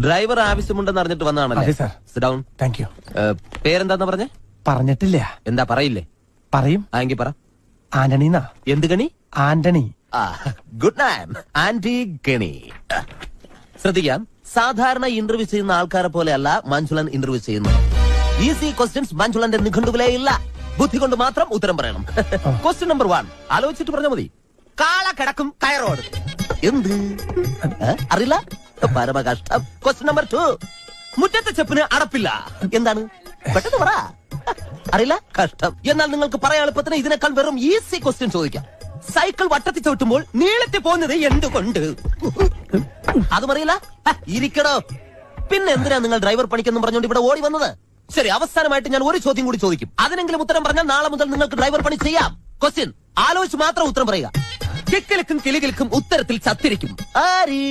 Driver ആവശ്യമുണ്ടെന്ന് അറിഞ്ഞിട്ട് അതെ വന്നതാണല്ലേ? Sir. Sit down. Thank you. പേരെന്താന്ന് പറഞ്ഞേ? പറഞ്ഞിട്ടില്ല. എന്താ പറയില്ലേ? പറയും. എങ്കിൽ പറ. ആന്റണീന്നാ. എന്ത് ഗണി? ആന്റണി. Good name. ആന്റി ഗണി. ശ്രദ്ധിക്കാം, സാധാരണ ഇന്റർവ്യൂ ചെയ്യുന്ന ആൾക്കാരെ പോലെയല്ല മഞ്ജുളൻ ഇന്റർവ്യൂ ചെയ്യുന്നത്. ഈസി ക്വസ്റ്റ്യൻസ് മഞ്ജുളന്റെ നിഘണ്ടുവിലേ ഇല്ല. ബുദ്ധി കൊണ്ട് മാത്രം ഉത്തരം പറയണം. ക്വസ്റ്റ്യൻ നമ്പർ 1 ആലോചിച്ചിട്ട് പറഞ്ഞാൽ മതി. കാള കിടക്കും കയറോട്. എന്ത് അറിയില്ല? പരമ കഷ്ടം. ക്വസ്റ്റ്യൻ നമ്പർ 2 മുറ്റത്തെ ചെപ്പിന് അടപ്പില്ല. എന്താണ്? പെട്ടെന്ന് പറ. അറിയില്ല? കഷ്ടം. എന്നാൽ നിങ്ങൾക്ക് പറയാൻ എളുപ്പത്തിന് ഇതിനേക്കാൾ വെറും ഈസി ക്വസ്റ്റ്യൻ ചോദിക്കാം. സൈക്കിൾ വട്ടത്തിൽ ചവിട്ടുമ്പോൾ നീളത്തിൽ പോകുന്നത് എന്തുകൊണ്ട്? അതും അറിയില്ല? ഇരിക്കടോ. പിന്നെ എന്തിനാ നിങ്ങൾ ഡ്രൈവർ പണിക്കെന്നും പറഞ്ഞുകൊണ്ട് ഇവിടെ ഓടി വന്നത്? ശരി, അവസാനമായിട്ട് ഞാൻ ഒരു ചോദ്യം കൂടി ചോദിക്കും. അതിനെങ്കിലും ഉത്തരം പറഞ്ഞാൽ നാളെ മുതൽ നിങ്ങൾക്ക് ഡ്രൈവർ പണി ചെയ്യാം. ക്വസ്റ്റ്യൻ ആലോചിച്ച് മാത്രം ഉത്തരം പറയുക. കിക്കിലിക്കും കിളികിലിക്കും ഉത്തരത്തിൽ ചത്തിരിക്കും. ആര്?